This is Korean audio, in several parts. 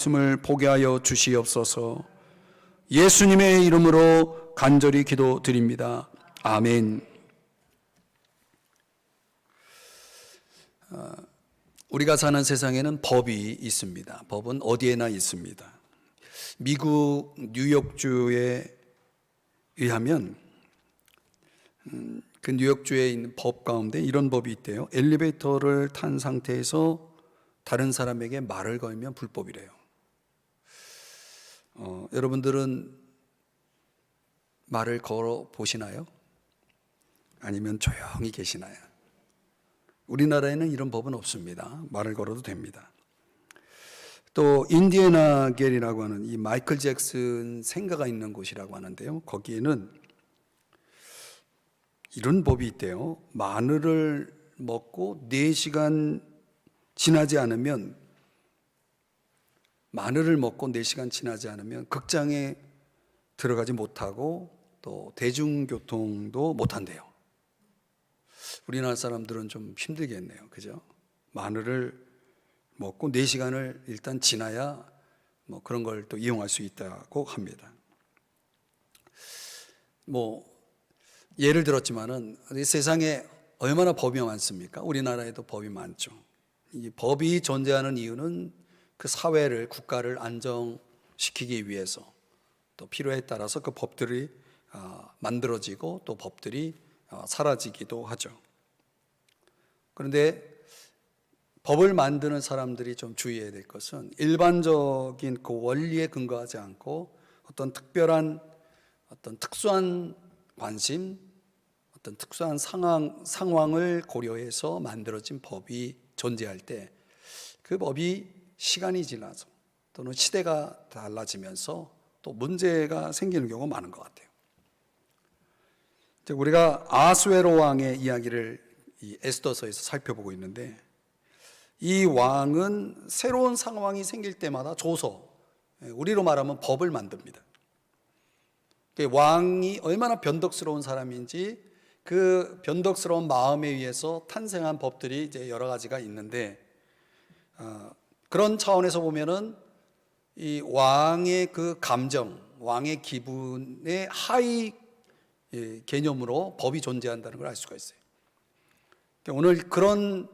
말씀을 보게 하여 주시옵소서. 예수님의 이름으로 간절히 기도드립니다. 아멘. 우리가 사는 세상에는 법이 있습니다. 법은 어디에나 있습니다. 미국 뉴욕주에 의하면 그 뉴욕주에 있는 법 가운데 이런 법이 있대요. 엘리베이터를 탄 상태에서 다른 사람에게 말을 걸면 불법이래요. 여러분들은 말을 걸어 보시나요? 아니면 조용히 계시나요? 우리나라에는 이런 법은 없습니다. 말을 걸어도 됩니다. 또 인디애나 겔이라고 하는 이 마이클 잭슨 생가가 있는 곳이라고 하는데요. 거기에는 이런 법이 있대요. 마늘을 먹고 4시간 지나지 않으면 마늘을 먹고 4시간 지나지 않으면 극장에 들어가지 못하고 또 대중교통도 못한대요. 우리나라 사람들은 좀 힘들겠네요. 그죠? 마늘을 먹고 4시간을 일단 지나야 뭐 그런 걸 또 이용할 수 있다고 합니다. 뭐 예를 들었지만은 세상에 얼마나 법이 많습니까? 우리나라에도 법이 많죠. 이 법이 존재하는 이유는 그 사회를, 국가를 안정시키기 위해서 또 필요에 따라서 그 법들이 만들어지고 또 법들이 사라지기도 하죠. 그런데 법을 만드는 사람들이 좀 주의해야 될 것은 일반적인 그 원리에 근거하지 않고 어떤 특별한 어떤 특수한 관심, 어떤 특수한 상황을 고려해서 만들어진 법이 존재할 때 그 법이 시간이 지나서 또는 시대가 달라지면서 또 문제가 생기는 경우가 많은 것 같아요. 우리가 아수에로 왕의 이야기를 이 에스더서에서 살펴보고 있는데 이 왕은 새로운 상황이 생길 때마다 우리로 말하면 법을 만듭니다. 왕이 얼마나 변덕스러운 사람인지 그 변덕스러운 마음에 의해서 탄생한 법들이 이제 여러 가지가 있는데 그런 차원에서 보면은 이 왕의 그 감정, 왕의 기분의 하위 개념으로 법이 존재한다는 걸 알 수가 있어요. 오늘 그런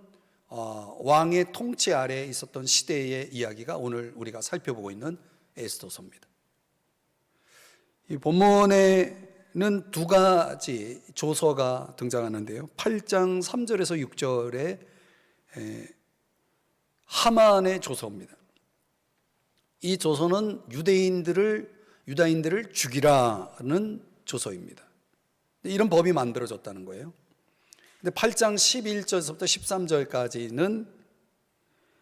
왕의 통치 아래에 있었던 시대의 이야기가 오늘 우리가 살펴보고 있는 에스더서입니다. 이 본문에는 2가지 조서가 등장하는데요. 8장 3절에서 6절에 하만의 조서입니다. 이 조서는 유다인들을 죽이라는 조서입니다. 이런 법이 만들어졌다는 거예요. 근데 8장 11절부터 13절까지는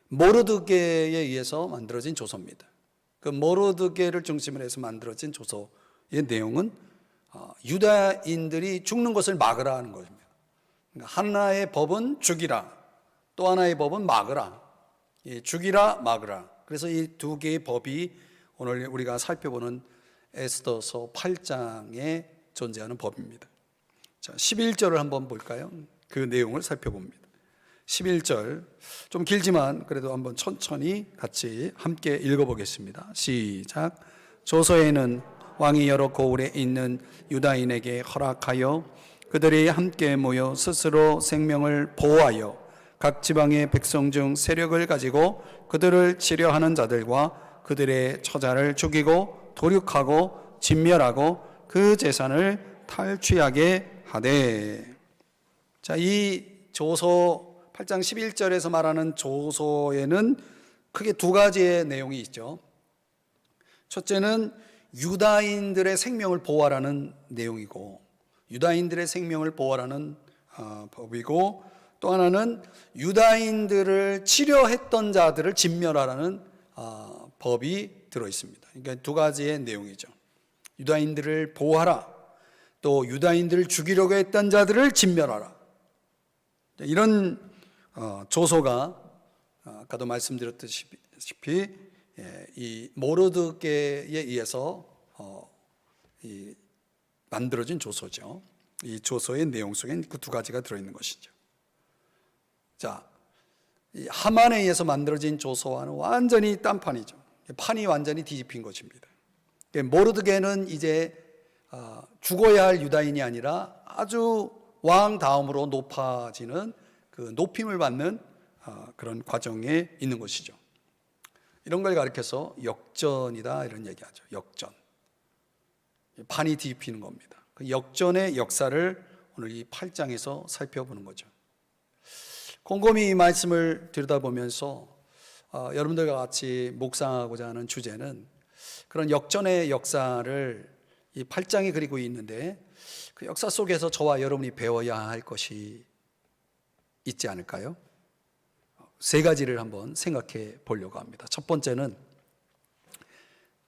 모르드게에 의해서 만들어진 조서입니다. 그 모르드게를 중심으로 해서 만들어진 조서의 내용은 유다인들이 죽는 것을 막으라 하는 것입니다. 그러니까 하나의 법은 죽이라, 또 하나의 법은 막으라. 죽이라, 막으라. 그래서 이 2개의 법이 오늘 우리가 살펴보는 에스더서 8장에 존재하는 법입니다. 자, 11절을 한번 볼까요? 그 내용을 살펴봅니다. 11절 좀 길지만 그래도 한번 천천히 같이 함께 읽어보겠습니다. 시작. 조서에는 왕이 여러 고을에 있는 유다인에게 허락하여 그들이 함께 모여 스스로 생명을 보호하여 각 지방의 백성 중 세력을 가지고 그들을 치려하는 자들과 그들의 처자를 죽이고 도륙하고 진멸하고 그 재산을 탈취하게 하되. 자, 이 조서 8장 11절에서 말하는 조서에는 크게 2가지의 내용이 있죠. 첫째는 유다인들의 생명을 보호하라는 내용이고, 유다인들의 생명을 보호하라는 법이고, 또 하나는 유다인들을 치려했던 자들을 진멸하라는 법이 들어있습니다. 그러니까 2가지의 내용이죠. 유다인들을 보호하라, 또 유다인들을 죽이려고 했던 자들을 진멸하라. 이런 조서가 아까도 말씀드렸듯이 이 모르드게에 의해서 만들어진 조서죠. 이 조서의 내용 속엔 그 2가지가 들어있는 것이죠. 자, 이 하만에 의해서 만들어진 조서와는 완전히 딴판이죠. 판이 완전히 뒤집힌 것입니다. 모르드게는 이제 죽어야 할 유다인이 아니라 아주 왕 다음으로 높아지는 그 높임을 받는 그런 과정에 있는 것이죠. 이런 걸 가리켜서 역전이다 이런 얘기하죠. 역전. 판이 뒤집히는 겁니다. 그 역전의 역사를 오늘 이 8장에서 살펴보는 거죠. 곰곰이 이 말씀을 들여다보면서 여러분들과 같이 묵상하고자 하는 주제는 그런 역전의 역사를 이 8장이 그리고 있는데 그 역사 속에서 저와 여러분이 배워야 할 것이 있지 않을까요? 세 가지를 한번 생각해 보려고 합니다. 첫 번째는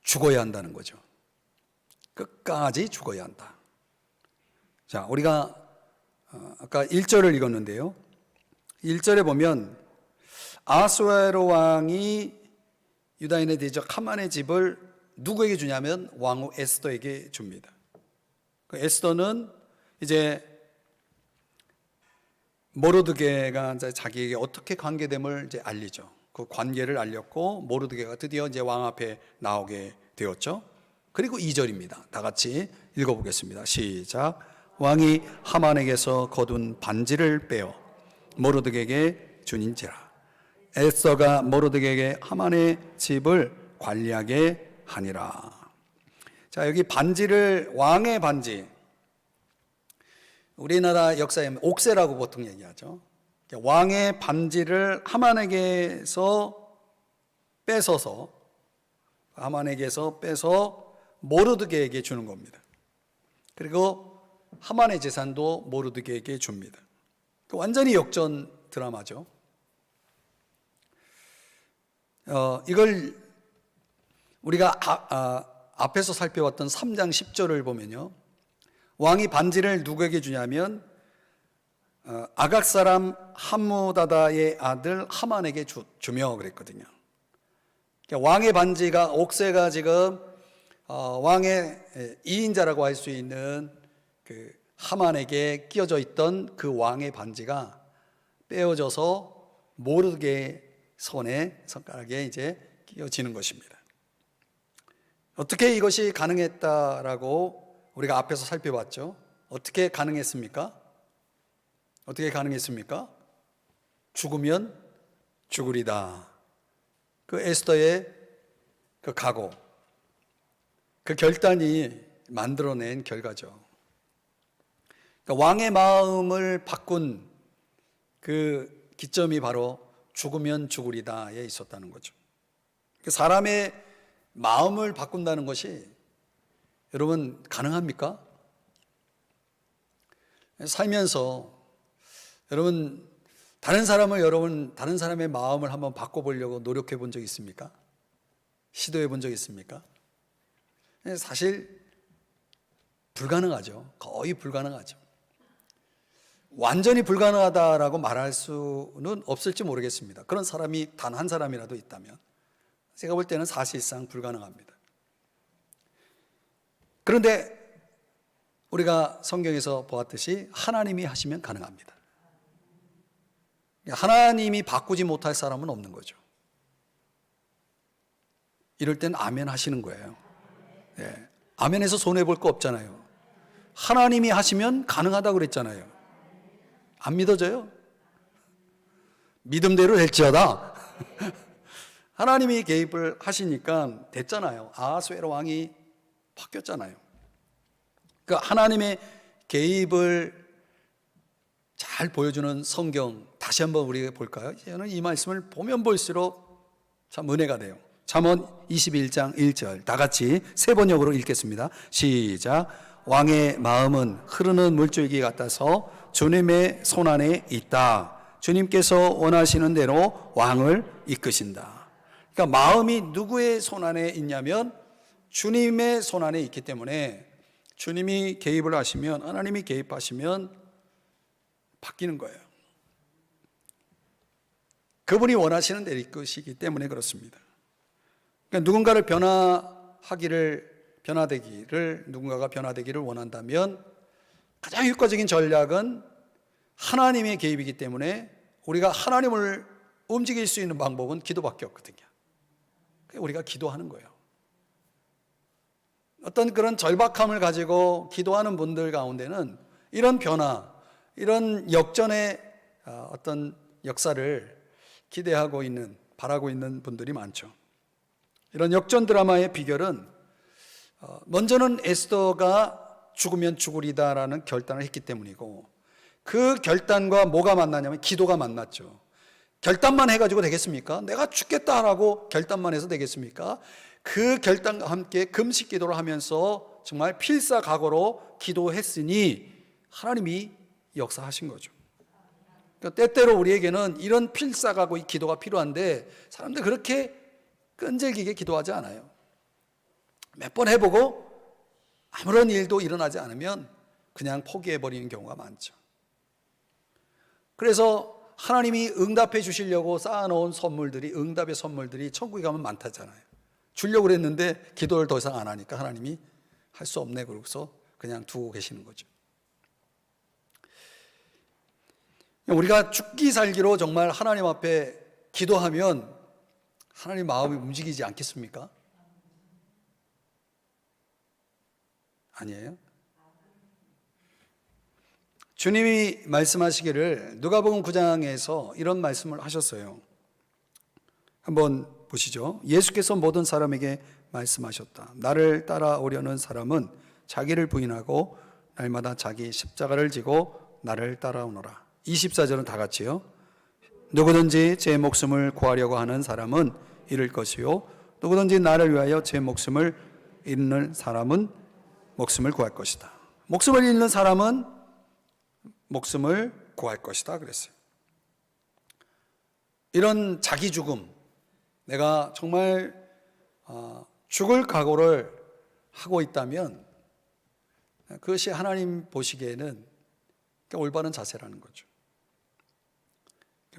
죽어야 한다는 거죠. 끝까지 죽어야 한다. 자, 우리가 아까 1절을 읽었는데요. 1절에 보면 아하수에로 왕이 유다인의 대적 하만의 집을 누구에게 주냐면 왕후 에스더에게 줍니다. 그 에스더는 이제 모르드게가 이제 자기에게 어떻게 관계됨을 이제 알리죠. 그 관계를 알렸고 모르드게가 드디어 이제 왕 앞에 나오게 되었죠. 그리고 2절입니다. 다 같이 읽어보겠습니다. 시작. 왕이 하만에게서 거둔 반지를 빼어 모르드게에게 주닌지라. 에스더가 모르드게에게 하만의 집을 관리하게 하니라. 자, 여기 반지를, 왕의 반지, 우리나라 역사에 옥새라고 보통 얘기하죠. 왕의 반지를 하만에게서 뺏어서 모르드게에게 주는 겁니다. 그리고 하만의 재산도 모르드게에게 줍니다. 완전히 역전 드라마죠. 이걸 우리가 앞에서 살펴봤던 3장 10절을 보면요, 왕이 반지를 누구에게 주냐면 아각 사람 함무다다의 아들 하만에게 주며 그랬거든요. 그러니까 왕의 반지가, 옥새가 지금 왕의 2인자라고 할 수 있는 그 하만에게 끼어져 있던 그 왕의 반지가 빼어져서 모르드게 손가락에 이제 끼어지는 것입니다. 어떻게 이것이 가능했다라고 우리가 앞에서 살펴봤죠. 어떻게 가능했습니까? 죽으면 죽으리다. 그 에스더의 그 각오, 그 결단이 만들어낸 결과죠. 그러니까 왕의 마음을 바꾼 그 기점이 바로 죽으면 죽으리다에 있었다는 거죠. 사람의 마음을 바꾼다는 것이 여러분 가능합니까? 살면서 여러분 다른 사람의 마음을 한번 바꿔보려고 노력해 본 적 있습니까? 시도해 본 적 있습니까? 사실 불가능하죠. 거의 불가능하죠. 완전히 불가능하다라고 말할 수는 없을지 모르겠습니다. 그런 사람이 단 한 사람이라도 있다면 제가 볼 때는 사실상 불가능합니다. 그런데 우리가 성경에서 보았듯이 하나님이 하시면 가능합니다. 하나님이 바꾸지 못할 사람은 없는 거죠. 이럴 땐 아멘 하시는 거예요. 네. 아멘에서 손해볼 거 없잖아요. 하나님이 하시면 가능하다고 그랬잖아요. 안 믿어져요? 믿음대로 될지어다. 하나님이 개입을 하시니까 됐잖아요. 아하수에로 왕이 바뀌었잖아요. 그 하나님의 개입을 잘 보여주는 성경 다시 한번 우리가 볼까요? 저는 이 말씀을 보면 볼수록 참 은혜가 돼요. 잠언 21장 1절 다 같이 세 번역으로 읽겠습니다. 시작. 왕의 마음은 흐르는 물줄기 같아서 주님의 손안에 있다. 주님께서 원하시는 대로 왕을 이끄신다. 그러니까 마음이 누구의 손안에 있냐면 주님의 손안에 있기 때문에 주님이 개입을 하시면, 하나님이 개입하시면 바뀌는 거예요. 그분이 원하시는 대로 이끄시기 때문에 그렇습니다. 그러니까 누군가가 변화되기를 원한다면 가장 효과적인 전략은 하나님의 개입이기 때문에 우리가 하나님을 움직일 수 있는 방법은 기도밖에 없거든요. 우리가 기도하는 거예요. 어떤 그런 절박함을 가지고 기도하는 분들 가운데는 이런 변화, 이런 역전의 어떤 역사를 기대하고 있는, 바라고 있는 분들이 많죠. 이런 역전 드라마의 비결은 먼저는 에스더가 죽으면 죽으리다라는 결단을 했기 때문이고, 그 결단과 뭐가 만나냐면 기도가 만났죠. 결단만 해가지고 되겠습니까? 내가 죽겠다라고 결단만 해서 되겠습니까? 그 결단과 함께 금식 기도를 하면서 정말 필사각오로 기도했으니 하나님이 역사하신 거죠. 그러니까 때때로 우리에게는 이런 필사각오의 기도가 필요한데 사람들 그렇게 끈질기게 기도하지 않아요. 몇 번 해보고 아무런 일도 일어나지 않으면 그냥 포기해버리는 경우가 많죠. 그래서 하나님이 응답해 주시려고 쌓아놓은 선물들이, 응답의 선물들이 천국에 가면 많다잖아요. 주려고 그랬는데 기도를 더 이상 안 하니까 하나님이 할 수 없네 그러고서 그냥 두고 계시는 거죠. 우리가 죽기 살기로 정말 하나님 앞에 기도하면 하나님 마음이 움직이지 않겠습니까? 아니에요? 주님이 말씀하시기를 누가복음 9장에서 이런 말씀을 하셨어요. 한번 보시죠. 예수께서 모든 사람에게 말씀하셨다. 나를 따라오려는 사람은 자기를 부인하고 날마다 자기 십자가를 지고 나를 따라오너라. 24절은 다 같이요. 누구든지 제 목숨을 구하려고 하는 사람은 잃을 것이요 누구든지 나를 위하여 제 목숨을 잃는 사람은 목숨을 구할 것이다. 목숨을 잃는 사람은 목숨을 구할 것이다 그랬어요. 이런 자기 죽음, 내가 정말 죽을 각오를 하고 있다면 그것이 하나님 보시기에는 올바른 자세라는 거죠.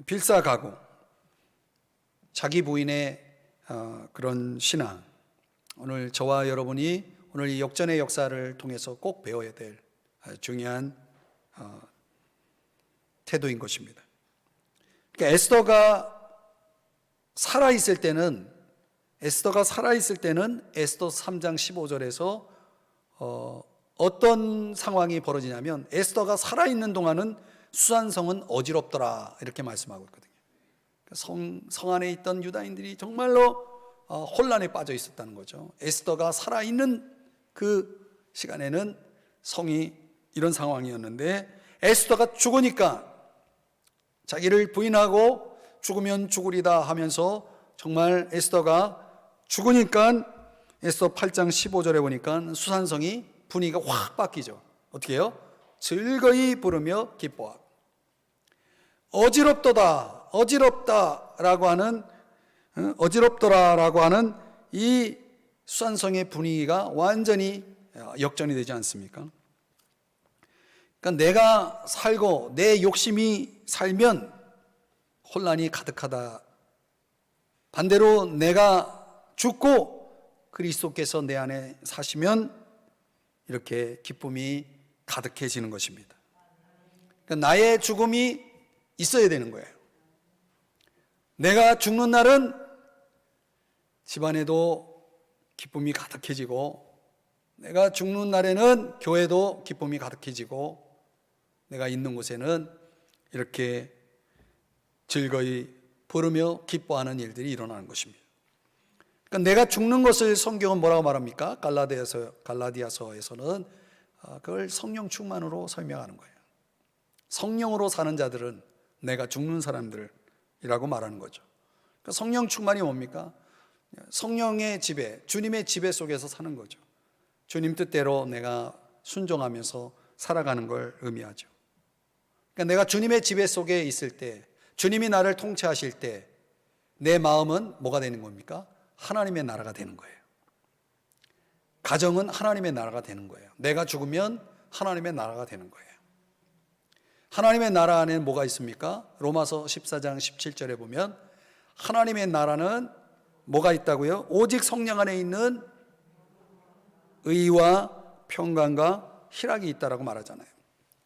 필사각오, 자기 부인의 그런 신앙, 오늘 저와 여러분이 오늘 이 역전의 역사를 통해서 꼭 배워야 될 중요한 태도인 것입니다. 그러니까 에스더가 살아있을 때는 에스더 3장 15절에서 어떤 상황이 벌어지냐면 에스더가 살아있는 동안은 수산성은 어지럽더라 이렇게 말씀하고 있거든요. 성 안에 있던 유다인들이 정말로 혼란에 빠져 있었다는 거죠. 에스더가 살아있는 그 시간에는 성이 이런 상황이었는데 에스더가 죽으니까 자기를 부인하고 죽으면 죽으리다 하면서 정말 에스더가 죽으니까 에스더 8장 15절에 보니까 수산성이 분위기가 확 바뀌죠. 어떻게 해요? 즐거이 부르며 기뻐하고 어지럽다라고 하는 이 수산성의 분위기가 완전히 역전이 되지 않습니까? 그러니까 내가 살고 내 욕심이 살면 혼란이 가득하다. 반대로 내가 죽고 그리스도께서 내 안에 사시면 이렇게 기쁨이 가득해지는 것입니다. 그러니까 나의 죽음이 있어야 되는 거예요. 내가 죽는 날은 집안에도 기쁨이 가득해지고, 내가 죽는 날에는 교회도 기쁨이 가득해지고, 내가 있는 곳에는 이렇게 즐거이 부르며 기뻐하는 일들이 일어나는 것입니다. 그러니까 내가 죽는 것을 성경은 뭐라고 말합니까? 갈라디아서에서는 그걸 성령 충만으로 설명하는 거예요. 성령으로 사는 자들은 내가 죽는 사람들이라고 말하는 거죠. 그러니까 성령 충만이 뭡니까? 성령의 지배, 주님의 지배 속에서 사는 거죠. 주님 뜻대로 내가 순종하면서 살아가는 걸 의미하죠. 그러니까 내가 주님의 지배 속에 있을 때, 주님이 나를 통치하실 때 내 마음은 뭐가 되는 겁니까? 하나님의 나라가 되는 거예요. 가정은 하나님의 나라가 되는 거예요. 내가 죽으면 하나님의 나라가 되는 거예요. 하나님의 나라 안에 뭐가 있습니까? 로마서 14장 17절에 보면 하나님의 나라는 뭐가 있다고요? 오직 성령 안에 있는 의와 평강과 희락이 있다라고 말하잖아요.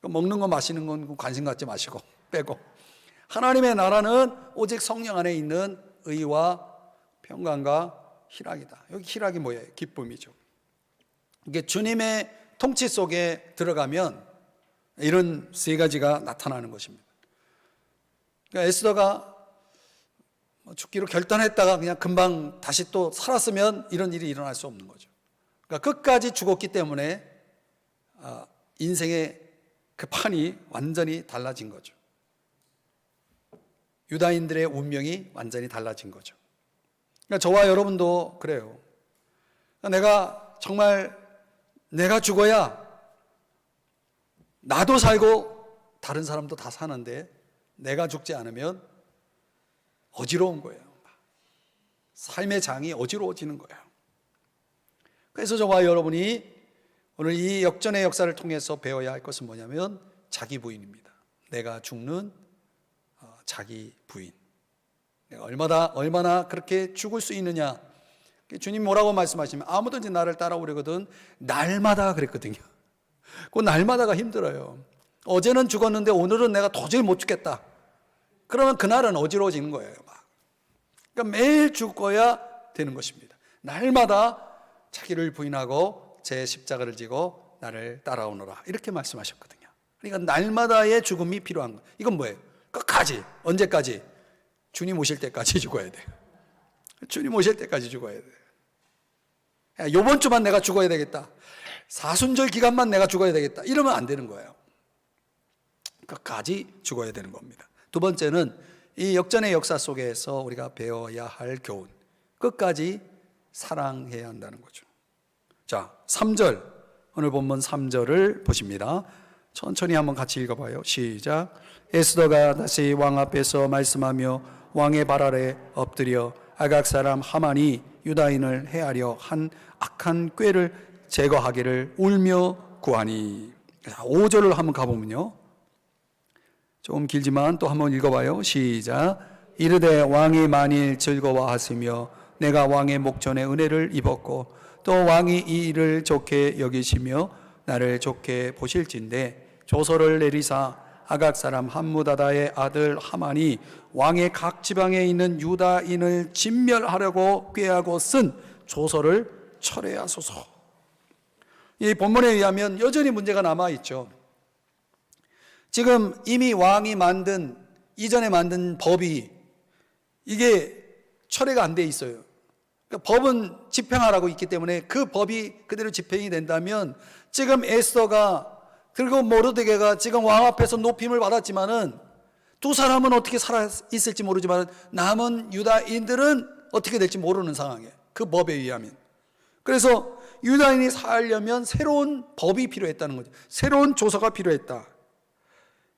먹는 거 마시는 건 관심 갖지 마시고 빼고, 하나님의 나라는 오직 성령 안에 있는 의와 평강과 희락이다. 여기 희락이 뭐예요? 기쁨이죠. 이게 주님의 통치 속에 들어가면 이런 세 가지가 나타나는 것입니다. 그러니까 에스더가 죽기로 결단했다가 그냥 금방 다시 또 살았으면 이런 일이 일어날 수 없는 거죠. 그러니까 끝까지 죽었기 때문에 인생의 그 판이 완전히 달라진 거죠. 유다인들의 운명이 완전히 달라진 거죠. 그러니까 저와 여러분도 그래요. 내가 정말 내가 죽어야 나도 살고 다른 사람도 다 사는데 내가 죽지 않으면 어지러운 거예요. 삶의 장이 어지러워지는 거예요. 그래서 저와 여러분이 오늘 이 역전의 역사를 통해서 배워야 할 것은 뭐냐면 자기 부인입니다. 내가 죽는 자기 부인. 내가 얼마나 그렇게 죽을 수 있느냐. 주님 뭐라고 말씀하시면 아무든지 나를 따라오려거든 날마다 그랬거든요. 그 날마다가 힘들어요. 어제는 죽었는데 오늘은 내가 도저히 못 죽겠다. 그러면 그날은 어지러워지는 거예요. 그러니까 매일 죽어야 되는 것입니다. 날마다 자기를 부인하고 제 십자가를 지고 나를 따라오너라 이렇게 말씀하셨거든요. 그러니까 날마다의 죽음이 필요한 거예요. 이건 뭐예요? 끝까지. 언제까지? 주님 오실 때까지 죽어야 돼요. 주님 오실 때까지 죽어야 돼요. 요번 주만 내가 죽어야 되겠다. 사순절 기간만 내가 죽어야 되겠다. 이러면 안 되는 거예요. 끝까지 죽어야 되는 겁니다. 두 번째는 이 역전의 역사 속에서 우리가 배워야 할 교훈. 끝까지 사랑해야 한다는 거죠. 자, 3절. 오늘 본문 3절을 보십니다. 천천히 한번 같이 읽어봐요. 시작. 에스더가 다시 왕 앞에서 말씀하며 왕의 발 아래 엎드려 아각 사람 하만이 유다인을 해하려 한 악한 꾀를 제거하기를 울며 구하니. 5절을 한번 가보면요. 조금 길지만 또 한번 읽어봐요. 시작. 이르되 왕이 만일 즐거워하시며 내가 왕의 목전에 은혜를 입었고 또 왕이 이 일을 좋게 여기시며 나를 좋게 보실진대 조서를 내리사 아각 사람 함무다다의 아들 하만이 왕의 각 지방에 있는 유다인을 진멸하려고 꾀하고 쓴 조서를 철회하소서. 이 본문에 의하면 여전히 문제가 남아있죠. 지금 이미 왕이 이전에 만든 법이 이게 철회가 안 돼 있어요. 그러니까 법은 집행하라고 있기 때문에 그 법이 그대로 집행이 된다면 지금 에스더가 그리고 모르드게가 지금 왕 앞에서 높임을 받았지만은 두 사람은 어떻게 살아 있을지 모르지만 남은 유다인들은 어떻게 될지 모르는 상황이에요. 그 법에 의하면. 그래서 유다인이 살려면 새로운 법이 필요했다는 거죠. 새로운 조서가 필요했다.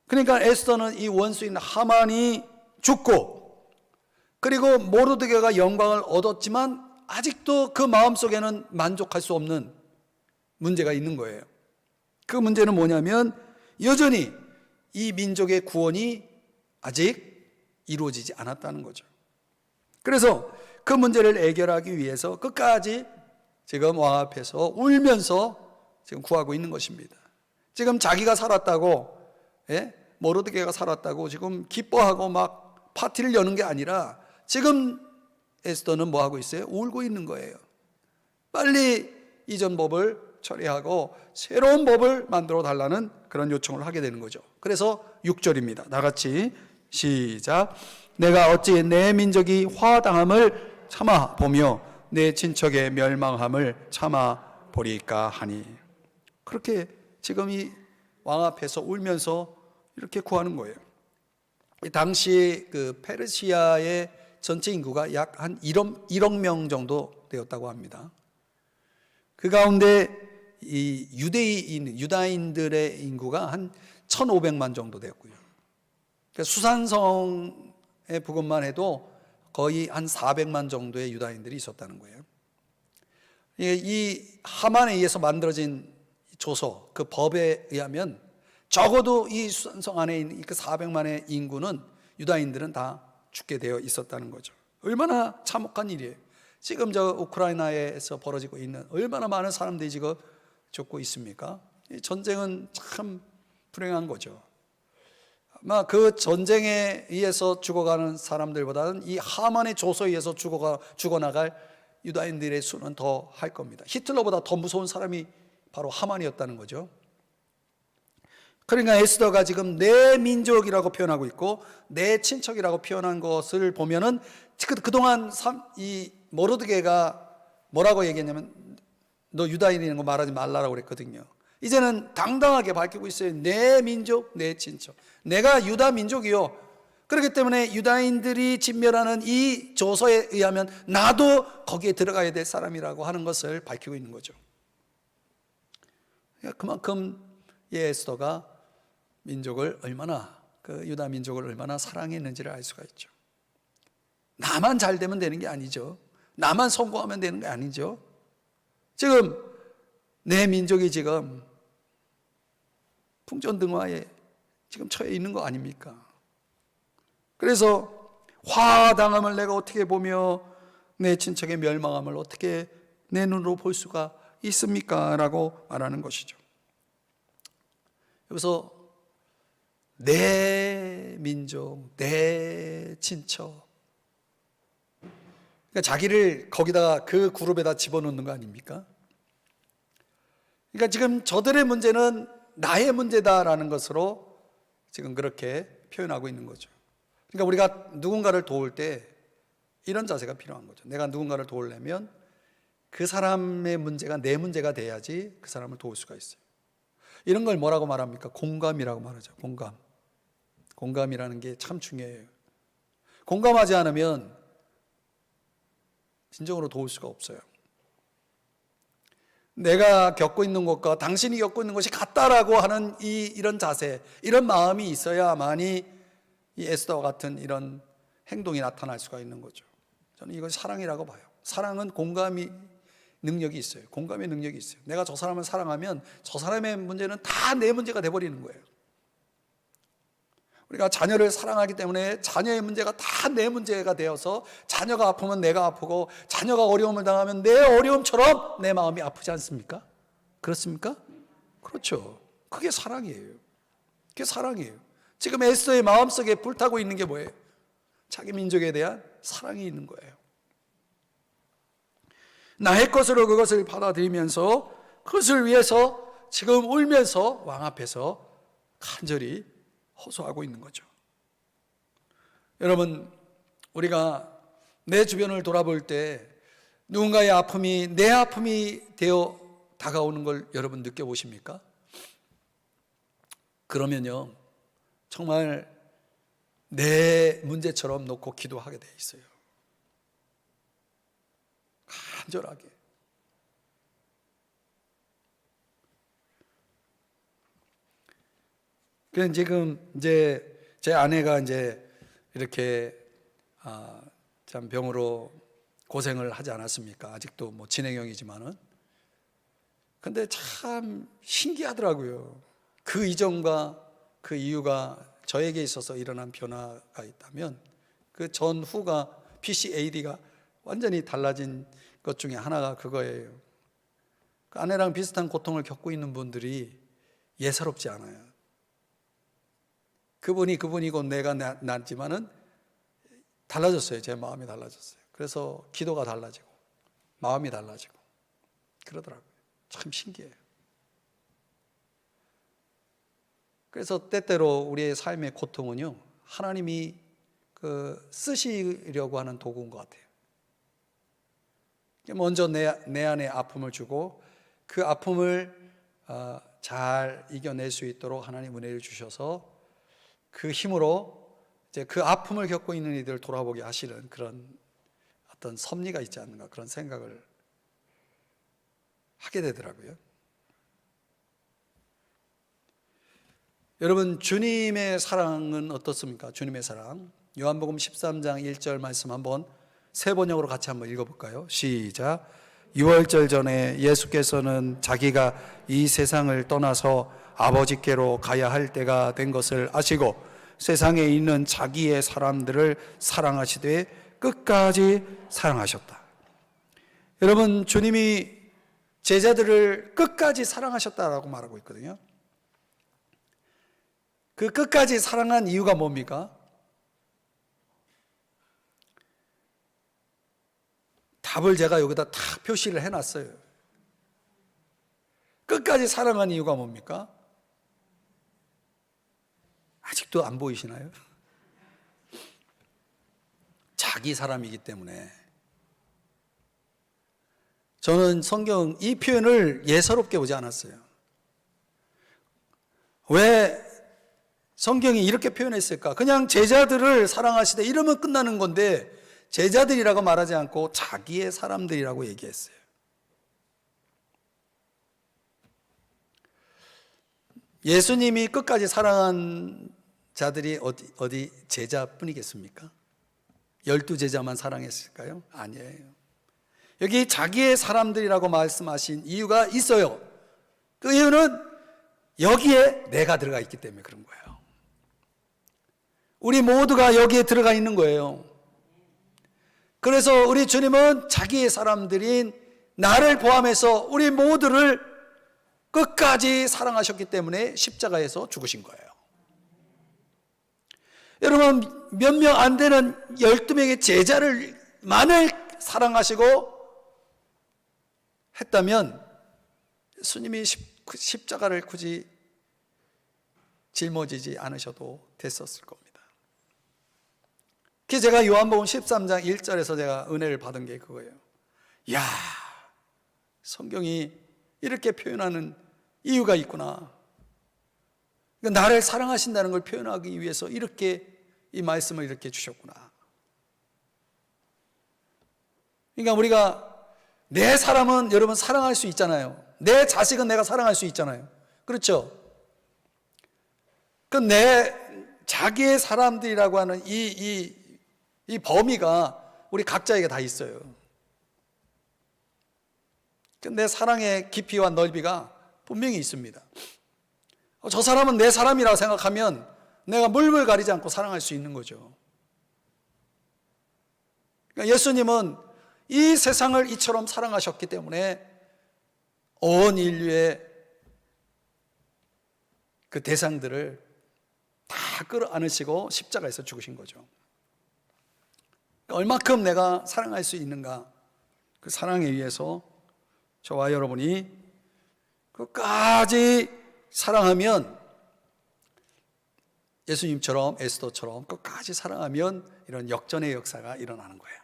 그러니까 에스더는 이 원수인 하만이 죽고 그리고 모르드게가 영광을 얻었지만 아직도 그 마음속에는 만족할 수 없는 문제가 있는 거예요. 그 문제는 뭐냐면 여전히 이 민족의 구원이 아직 이루어지지 않았다는 거죠. 그래서 그 문제를 해결하기 위해서 끝까지 지금 왕 앞에서 울면서 지금 구하고 있는 것입니다. 지금 자기가 살았다고, 모르드게가 살았다고 지금 기뻐하고 막 파티를 여는 게 아니라 지금 에스더는 뭐 하고 있어요? 울고 있는 거예요. 빨리 이전 법을 처리하고 새로운 법을 만들어 달라는 그런 요청을 하게 되는 거죠. 그래서 6절입니다. 다 같이 시작. 내가 어찌 내 민족이 화당함을 참아 보며 내 친척의 멸망함을 참아 보리까 하니. 그렇게 지금 이 왕 앞에서 울면서 이렇게 구하는 거예요. 당시 그 페르시아의 전체 인구가 약 한 1억 명 정도 되었다고 합니다. 그 가운데 이 유다인들의 인구가 한 1,500만 정도 되었고요. 그러니까 수산성의 부근만 해도 거의 한 400만 정도의 유다인들이 있었다는 거예요. 이 하만에 의해서 만들어진 조서, 그 법에 의하면 적어도 이 수산성 안에 있는 그 400만의 인구는 유다인들은 다 죽게 되어 있었다는 거죠. 얼마나 참혹한 일이에요. 지금 저 우크라이나에서 벌어지고 있는 얼마나 많은 사람들이 지금 죽고 있습니까? 이 전쟁은 참 불행한 거죠. 아마 그 전쟁에 의해서 죽어가는 사람들보다는 이 하만의 조서에 의해서 죽어나갈 유다인들의 수는 더 할 겁니다. 히틀러보다 더 무서운 사람이 바로 하만이었다는 거죠. 그러니까 에스더가 지금 내 민족이라고 표현하고 있고 내 친척이라고 표현한 것을 보면은 그동안 이 모르드게가 뭐라고 얘기했냐면 너 유다인이라는 거 말하지 말라고 그랬거든요. 이제는 당당하게 밝히고 있어요. 내 민족, 내 친척. 내가 유다 민족이요. 그렇기 때문에 유다인들이 진멸하는 이 조서에 의하면 나도 거기에 들어가야 될 사람이라고 하는 것을 밝히고 있는 거죠. 그만큼 이 에스더가 민족을 얼마나, 그 유다 민족을 얼마나 사랑했는지를 알 수가 있죠. 나만 잘 되면 되는 게 아니죠. 나만 성공하면 되는 게 아니죠. 지금 내 민족이 지금 풍전등화에 지금 처해 있는 거 아닙니까? 그래서 화당함을 내가 어떻게 보며 내 친척의 멸망함을 어떻게 내 눈으로 볼 수가 있습니까? 라고 말하는 것이죠. 여기서 내 민족, 내 친척, 그러니까 자기를 거기다가 그 그룹에다 집어넣는 거 아닙니까? 그러니까 지금 저들의 문제는 나의 문제다라는 것으로 지금 그렇게 표현하고 있는 거죠. 그러니까 우리가 누군가를 도울 때 이런 자세가 필요한 거죠. 내가 누군가를 도우려면 그 사람의 문제가 내 문제가 돼야지 그 사람을 도울 수가 있어요. 이런 걸 뭐라고 말합니까? 공감이라고 말하죠. 공감. 공감이라는 게 참 중요해요. 공감하지 않으면 진정으로 도울 수가 없어요. 내가 겪고 있는 것과 당신이 겪고 있는 것이 같다라고 하는 이런 자세, 이런 마음이 있어야만이 이 에스더와 같은 이런 행동이 나타날 수가 있는 거죠. 저는 이걸 사랑이라고 봐요. 사랑은 공감이 능력이 있어요. 공감의 능력이 있어요. 내가 저 사람을 사랑하면 저 사람의 문제는 다 내 문제가 돼버리는 거예요. 우리가 자녀를 사랑하기 때문에 자녀의 문제가 다 내 문제가 되어서 자녀가 아프면 내가 아프고 자녀가 어려움을 당하면 내 어려움처럼 내 마음이 아프지 않습니까? 그렇습니까? 그렇죠. 그게 사랑이에요. 그게 사랑이에요. 지금 에스더의 마음속에 불타고 있는 게 뭐예요? 자기 민족에 대한 사랑이 있는 거예요. 나의 것으로 그것을 받아들이면서 그것을 위해서 지금 울면서 왕 앞에서 간절히 호소하고 있는 거죠. 여러분, 우리가 내 주변을 돌아볼 때 누군가의 아픔이 내 아픔이 되어 다가오는 걸 여러분 느껴보십니까? 그러면요, 정말 내 문제처럼 놓고 기도하게 돼 있어요. 간절하게. 그래서 지금 이제 제 아내가 이제 이렇게 참 병으로 고생을 하지 않았습니까? 아직도 뭐 진행형이지만은. 근데 참 신기하더라고요. 그 이전과 그 이유가 저에게 있어서 일어난 변화가 있다면 그 전후가 PCAD가 완전히 달라진 것 중에 하나가 그거예요. 그 아내랑 비슷한 고통을 겪고 있는 분들이 예사롭지 않아요. 그분이 그분이고 내가 낫지만은 달라졌어요. 제 마음이 달라졌어요. 그래서 기도가 달라지고 마음이 달라지고 그러더라고요. 참 신기해요. 그래서 때때로 우리의 삶의 고통은요, 하나님이 쓰시려고 하는 도구인 것 같아요. 먼저 내 안에 아픔을 주고 그 아픔을 잘 이겨낼 수 있도록 하나님 은혜를 주셔서 그 힘으로 이제 그 아픔을 겪고 있는 이들을 돌아보게 하시는 그런 어떤 섭리가 있지 않는가, 그런 생각을 하게 되더라고요. 여러분, 주님의 사랑은 어떻습니까? 주님의 사랑, 요한복음 13장 1절 말씀 한번 세 번역으로 같이 한번 읽어볼까요? 시작. 유월절 전에 예수께서는 자기가 이 세상을 떠나서 아버지께로 가야 할 때가 된 것을 아시고 세상에 있는 자기의 사람들을 사랑하시되 끝까지 사랑하셨다. 여러분, 주님이 제자들을 끝까지 사랑하셨다라고 말하고 있거든요. 그 끝까지 사랑한 이유가 뭡니까? 다 답을 제가 여기다 다 표시를 해놨어요. 끝까지 사랑한 이유가 뭡니까? 아직도 안 보이시나요? 자기 사람이기 때문에. 저는 성경 이 표현을 예사롭게 보지 않았어요. 왜 성경이 이렇게 표현했을까? 그냥 제자들을 사랑하시되 이러면 끝나는 건데 제자들이라고 말하지 않고 자기의 사람들이라고 얘기했어요. 예수님이 끝까지 사랑한 자들이 어디 제자뿐이겠습니까? 12제자만 사랑했을까요? 아니에요. 여기 자기의 사람들이라고 말씀하신 이유가 있어요. 그 이유는 여기에 내가 들어가 있기 때문에 그런 거예요. 우리 모두가 여기에 들어가 있는 거예요. 그래서 우리 주님은 자기의 사람들인 나를 포함해서 우리 모두를 끝까지 사랑하셨기 때문에 십자가에서 죽으신 거예요. 여러분, 몇 명 안 되는 12명의 제자를만을 사랑하시고 했다면 예수님이 십자가를 굳이 짊어지지 않으셔도 됐었을 겁니다. 그래서 제가 요한복음 13장 1절에서 제가 은혜를 받은 게 그거예요. 이야, 성경이 이렇게 표현하는 이유가 있구나. 그러니까 나를 사랑하신다는 걸 표현하기 위해서 이렇게 이 말씀을 이렇게 주셨구나. 그러니까 우리가 내 사람은 여러분 사랑할 수 있잖아요. 내 자식은 내가 사랑할 수 있잖아요. 그렇죠? 그 내 자기의 사람들이라고 하는 이 범위가 우리 각자에게 다 있어요. 내 사랑의 깊이와 넓이가 분명히 있습니다. 저 사람은 내 사람이라고 생각하면 내가 물불 가리지 않고 사랑할 수 있는 거죠. 그러니까 예수님은 이 세상을 이처럼 사랑하셨기 때문에 온 인류의 그 대상들을 다 끌어안으시고 십자가에서 죽으신 거죠. 그러니까 얼마큼 내가 사랑할 수 있는가, 그 사랑에 의해서 저와 여러분이 끝까지 사랑하면, 예수님처럼 에스더처럼 끝까지 사랑하면 이런 역전의 역사가 일어나는 거예요.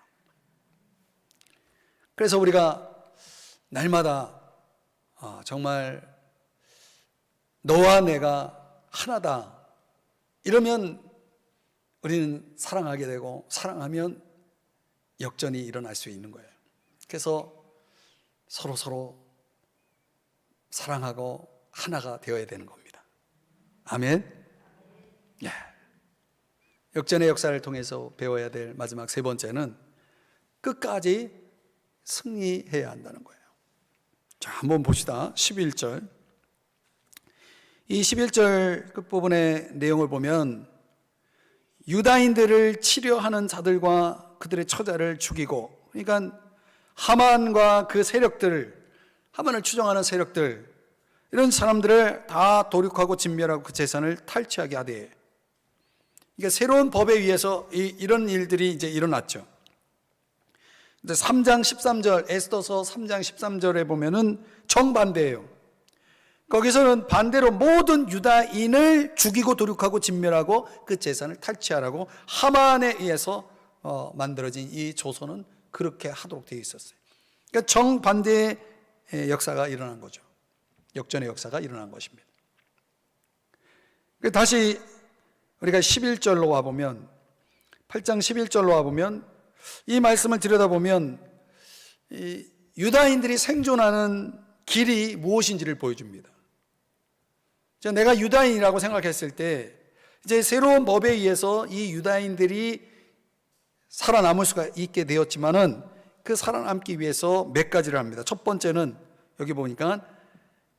그래서 우리가 날마다 정말 너와 내가 하나다 이러면 우리는 사랑하게 되고, 사랑하면 역전이 일어날 수 있는 거예요. 그래서 서로 사랑하고 하나가 되어야 되는 겁니다. 아멘. 예. 역전의 역사를 통해서 배워야 될 마지막 세 번째는 끝까지 승리해야 한다는 거예요. 자, 한번 봅시다. 11절. 이 11절 끝부분의 내용을 보면 유다인들을 치려하는 자들과 그들의 처자를 죽이고, 그러니까 하만과 그 세력들, 하만을 추종하는 세력들, 이런 사람들을 다 도륙하고 진멸하고 그 재산을 탈취하게 하되, 그러니까 새로운 법에 의해서 이런 일들이 이제 일어났죠. 근데 3장 13절, 에스더서 3장 13절에 보면은 정반대예요. 거기서는 반대로 모든 유다인을 죽이고 도륙하고 진멸하고 그 재산을 탈취하라고 하만에 의해서 만들어진 이 조서는 그렇게 하도록 되어 있었어요. 그러니까 정반대의 역사가 일어난 거죠. 역전의 역사가 일어난 것입니다. 다시 우리가 11절로 와보면, 8장 11절로 와보면 이 말씀을 들여다보면 이 유다인들이 생존하는 길이 무엇인지를 보여줍니다. 내가 유다인이라고 생각했을 때 이제 새로운 법에 의해서 이 유다인들이 살아남을 수가 있게 되었지만은 그 살아남기 위해서 몇 가지를 합니다. 첫 번째는 여기 보니까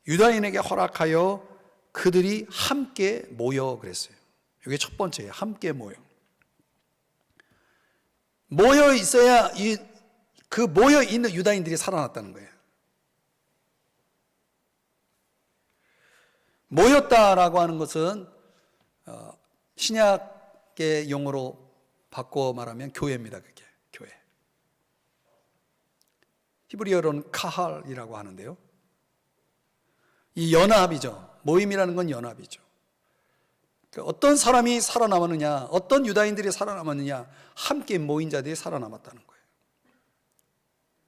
유다인에게 허락하여 그들이 함께 모여 그랬어요. 이게 첫 번째예요. 함께 모여. 모여 있어야 그 모여 있는 유다인들이 살아났다는 거예요. 모였다라고 하는 것은 신약의 용어로 바꿔 말하면 교회입니다. 그게 교회. 히브리어로는 카할이라고 하는데요. 이 연합이죠. 모임이라는 건 연합이죠. 어떤 사람이 살아남았느냐, 어떤 유다인들이 살아남았느냐, 함께 모인 자들이 살아남았다는 거예요.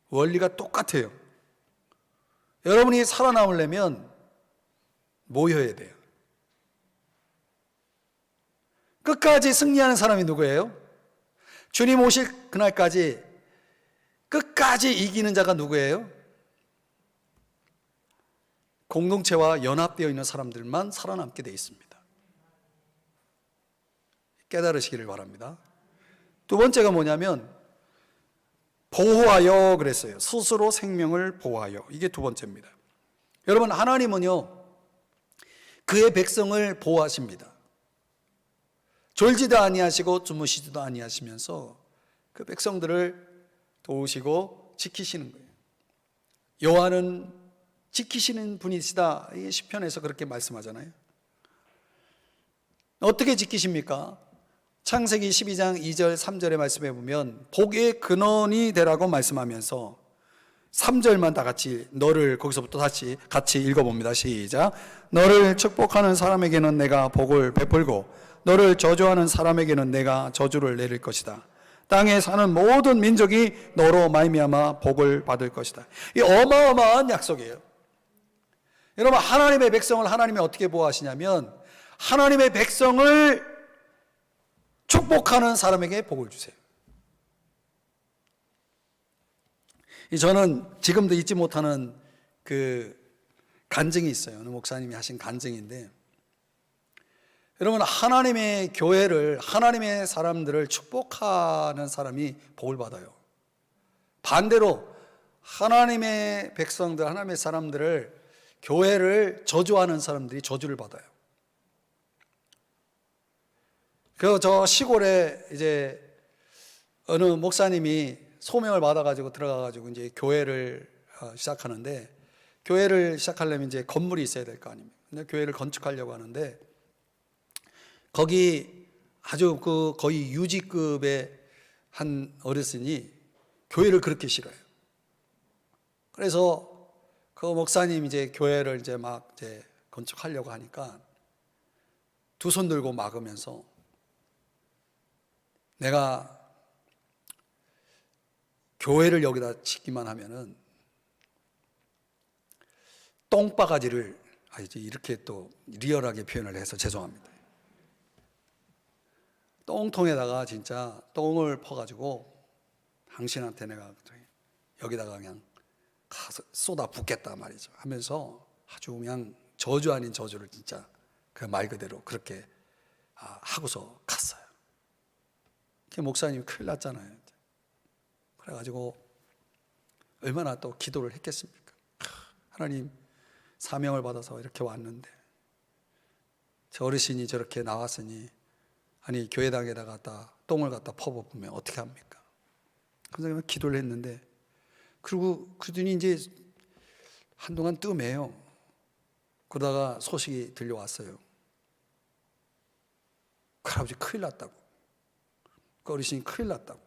원리가 똑같아요. 여러분이 살아남으려면 모여야 돼요. 끝까지 승리하는 사람이 누구예요? 주님 오실 그날까지 끝까지 이기는 자가 누구예요? 공동체와 연합되어 있는 사람들만 살아남게 되어 있습니다. 깨달으시기를 바랍니다. 두 번째가 뭐냐면 보호하여 그랬어요. 스스로 생명을 보호하여. 이게 두 번째입니다. 여러분, 하나님은요 그의 백성을 보호하십니다. 졸지도 아니하시고 주무시지도 아니하시면서 그 백성들을 도우시고 지키시는 거예요. 여호와는 지키시는 분이시다. 이 시편에서 그렇게 말씀하잖아요. 어떻게 지키십니까? 창세기 12장 2절 3절의 말씀에 보면 복의 근원이 되라고 말씀하면서 3절만 다 같이 너를 거기서부터 다시 같이 읽어봅니다. 시작. 너를 축복하는 사람에게는 내가 복을 베풀고 너를 저주하는 사람에게는 내가 저주를 내릴 것이다. 땅에 사는 모든 민족이 너로 말미암아 복을 받을 것이다. 이 어마어마한 약속이에요. 여러분, 하나님의 백성을 하나님이 어떻게 보호하시냐면 하나님의 백성을 축복하는 사람에게 복을 주세요. 저는 지금도 잊지 못하는 그 간증이 있어요. 어느 목사님이 하신 간증인데, 여러분, 하나님의 교회를, 하나님의 사람들을 축복하는 사람이 복을 받아요. 반대로 하나님의 백성들, 하나님의 사람들을, 교회를 저주하는 사람들이 저주를 받아요. 저 시골에 이제 어느 목사님이 소명을 받아가지고 들어가가지고 이제 교회를 시작하는데, 교회를 시작하려면 이제 건물이 있어야 될 거 아닙니까? 근데 교회를 건축하려고 하는데, 거기 아주 그 거의 유지급의 한 어르신이 교회를 그렇게 싫어요. 그래서 그 목사님 이제 교회를 이제 막 이제 건축하려고 하니까 두 손 들고 막으면서 내가 교회를 여기다 짓기만 하면은 똥바가지를, 이제 이렇게 또 리얼하게 표현을 해서 죄송합니다. 똥통에다가 진짜 똥을 퍼가지고 당신한테 내가 여기다가 그냥 가서 쏟아 붓겠다 말이죠. 하면서 아주 그냥 저주 아닌 저주를 진짜 그 말 그대로 그렇게 하고서 갔어요. 목사님이 큰일 났잖아요. 그래가지고 얼마나 또 기도를 했겠습니까? 하나님, 사명을 받아서 이렇게 왔는데 저 어르신이 저렇게 나왔으니 아니 교회당에다 갖다 똥을 갖다 퍼부으면 어떻게 합니까? 그래서 기도를 했는데, 그리고 그분이 이제 한동안 뜸해요. 그러다가 소식이 들려왔어요. 그 할아버지 큰일 났다고. 그 어르신이 큰일 났다고.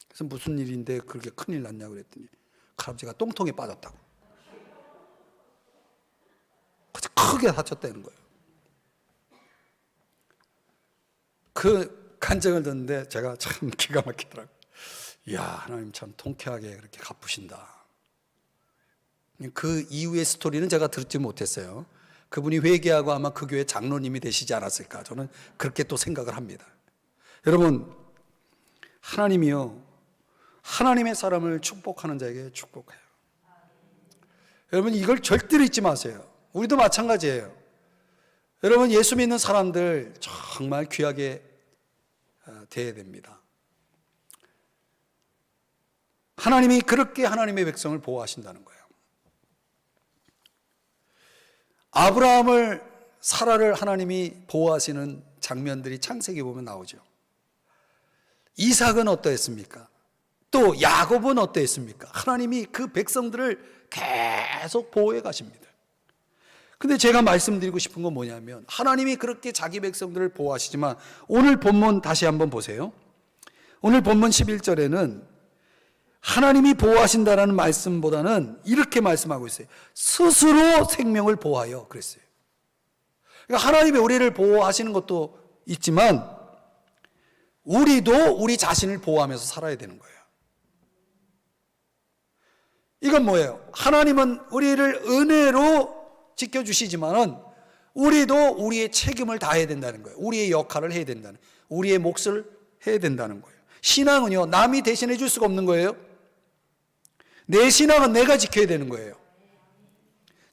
그래서 무슨 일인데 그렇게 큰일 났냐고 그랬더니 그 할아버지가 똥통에 빠졌다고. 크게 다쳤다는 거예요. 그 간증을 듣는데 제가 참 기가 막히더라고요. 이야, 하나님 참 통쾌하게 그렇게 갚으신다. 그 이후의 스토리는 제가 듣지 못했어요. 그분이 회개하고 아마 그 교회 장로님이 되시지 않았을까, 저는 그렇게 또 생각을 합니다. 여러분, 하나님이요, 하나님의 사람을 축복하는 자에게 축복해요. 여러분, 이걸 절대로 잊지 마세요. 우리도 마찬가지예요. 여러분, 예수 믿는 사람들 정말 귀하게 대해야 됩니다. 하나님이 그렇게 하나님의 백성을 보호하신다는 거예요. 아브라함을, 사라를 하나님이 보호하시는 장면들이 창세기 보면 나오죠. 이삭은 어떠했습니까? 또 야곱은 어떠했습니까? 하나님이 그 백성들을 계속 보호해 가십니다. 근데 제가 말씀드리고 싶은 건 뭐냐면, 하나님이 그렇게 자기 백성들을 보호하시지만 오늘 본문 다시 한번 보세요. 오늘 본문 11절에는 하나님이 보호하신다라는 말씀보다는 이렇게 말씀하고 있어요. 스스로 생명을 보호하여 그랬어요. 그러니까 하나님이 우리를 보호하시는 것도 있지만 우리도 우리 자신을 보호하면서 살아야 되는 거예요. 이건 뭐예요? 하나님은 우리를 은혜로 지켜주시지만은 우리도 우리의 책임을 다해야 된다는 거예요. 우리의 역할을 해야 된다는 거예요. 우리의 몫을 해야 된다는 거예요. 신앙은요, 남이 대신해 줄 수가 없는 거예요. 내 신앙은 내가 지켜야 되는 거예요.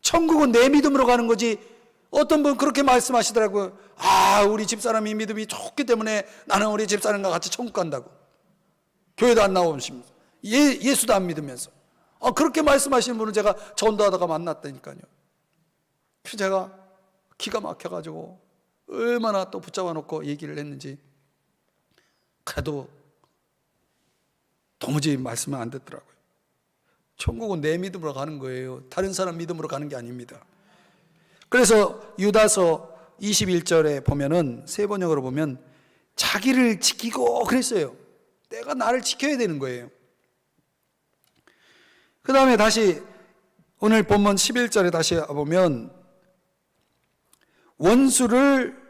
천국은 내 믿음으로 가는 거지. 어떤 분 그렇게 말씀하시더라고요. 우리 집사람이 믿음이 좋기 때문에 나는 우리 집사람과 같이 천국 간다고. 교회도 안 나오시면서 예수도 안 믿으면서 그렇게 말씀하시는 분을 제가 전도하다가 만났다니까요. 그래서 제가 기가 막혀가지고 얼마나 또 붙잡아 놓고 얘기를 했는지, 그래도 도무지 말씀은 안 듣더라고요. 천국은 내 믿음으로 가는 거예요. 다른 사람 믿음으로 가는 게 아닙니다. 그래서 유다서 21절에 보면은, 세 번역으로 보면 자기를 지키고 그랬어요. 내가 나를 지켜야 되는 거예요. 그 다음에 다시 오늘 본문 11절에 다시 보면 원수를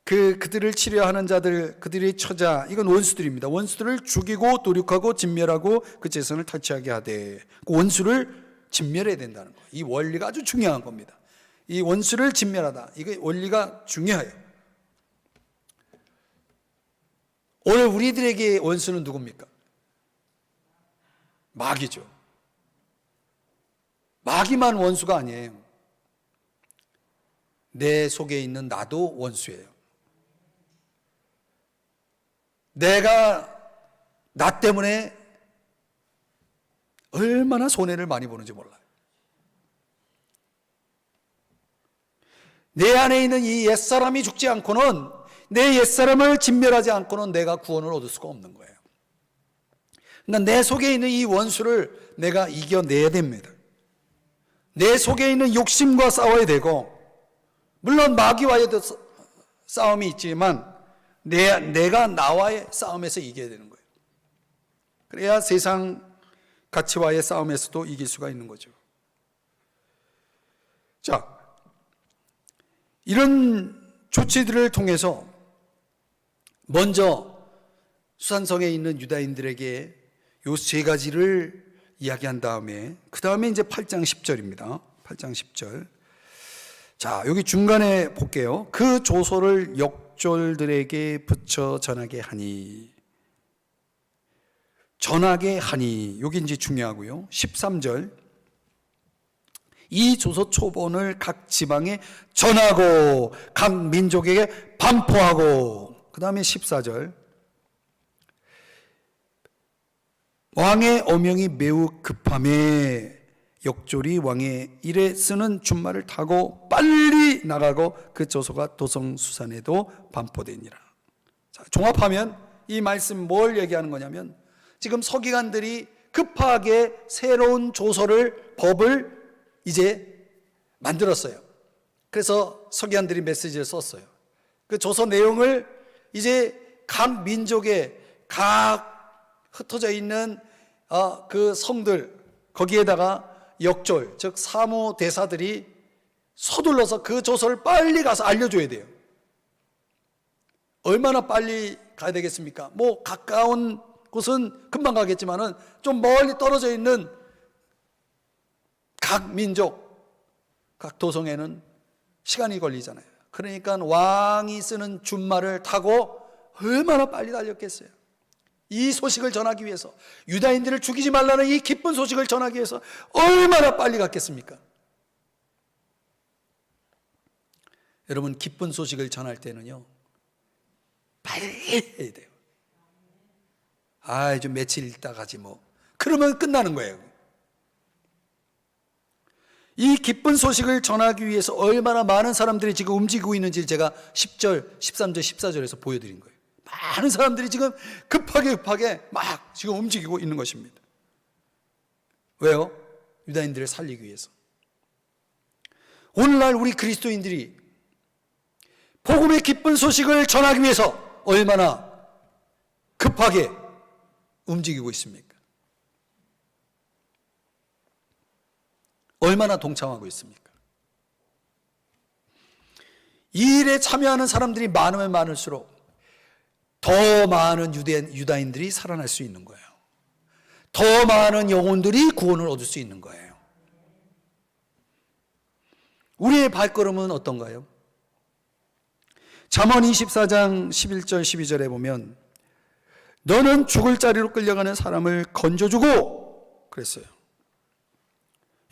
그들을 치려하는 자들, 그들의 처자, 이건 원수들입니다. 원수들을 죽이고 도륙하고 진멸하고 그 재산을 탈취하게 하되, 그 원수를 진멸해야 된다는 거예요. 이 원리가 아주 중요한 겁니다. 이 원수를 진멸하다, 이게 원리가 중요해요. 오늘 우리들에게 원수는 누굽니까? 마귀죠. 마귀만 원수가 아니에요. 내 속에 있는 나도 원수예요. 내가 나 때문에 얼마나 손해를 많이 보는지 몰라요. 내 안에 있는 이 옛사람이 죽지 않고는, 내 옛사람을 진멸하지 않고는 내가 구원을 얻을 수가 없는 거예요. 그러니까 내 속에 있는 이 원수를 내가 이겨내야 됩니다. 내 속에 있는 욕심과 싸워야 되고, 물론 마귀와의 싸움이 있지만 내가 나와의 싸움에서 이겨야 되는 거예요. 그래야 세상 가치와의 싸움에서도 이길 수가 있는 거죠. 자, 이런 조치들을 통해서 먼저 수산성에 있는 유다인들에게 요 세 가지를 이야기한 다음에, 그 다음에 이제 8장 10절입니다. 8장 10절. 자, 여기 중간에 볼게요. 그 조소를 역졸들에게 붙여 전하게 하니. 전하게 하니. 여기 이제 중요하고요. 13절. 이 조서 초본을 각 지방에 전하고 각 민족에게 반포하고. 그 다음에 14절. 왕의 어명이 매우 급함에 역졸이 왕의 일에 쓰는 준말을 타고 빨리 나가고 그 조서가 도성수산에도 반포되니라. 자, 종합하면 이 말씀 뭘 얘기하는 거냐면, 지금 서기관들이 급하게 새로운 조서를, 법을 이제 만들었어요. 그래서 서기관들이 메시지를 썼어요. 그 조서 내용을 이제 각 민족의 각 흩어져 있는 그 성들, 거기에다가 역졸, 즉 사무 대사들이 서둘러서 그 조서를 빨리 가서 알려줘야 돼요. 얼마나 빨리 가야 되겠습니까? 뭐 가까운 곳은 금방 가겠지만은 좀 멀리 떨어져 있는 각 민족, 각 도성에는 시간이 걸리잖아요. 그러니까 왕이 쓰는 준말을 타고 얼마나 빨리 달렸겠어요. 이 소식을 전하기 위해서, 유다인들을 죽이지 말라는 이 기쁜 소식을 전하기 위해서 얼마나 빨리 갔겠습니까? 여러분, 기쁜 소식을 전할 때는요, 빨리 해야 돼요. 좀 며칠 있다 가지 뭐. 그러면 끝나는 거예요. 이 기쁜 소식을 전하기 위해서 얼마나 많은 사람들이 지금 움직이고 있는지 제가 10절, 13절, 14절에서 보여드린 거예요. 많은 사람들이 지금 급하게 막 지금 움직이고 있는 것입니다. 왜요? 유다인들을 살리기 위해서. 오늘날 우리 그리스도인들이 복음의 기쁜 소식을 전하기 위해서 얼마나 급하게 움직이고 있습니까? 얼마나 동참하고 있습니까? 이 일에 참여하는 사람들이 많으면 많을수록 더 많은 유다인들이 살아날 수 있는 거예요. 더 많은 영혼들이 구원을 얻을 수 있는 거예요. 우리의 발걸음은 어떤가요? 잠언 24장 11절 12절에 보면 너는 죽을 자리로 끌려가는 사람을 건져주고 그랬어요.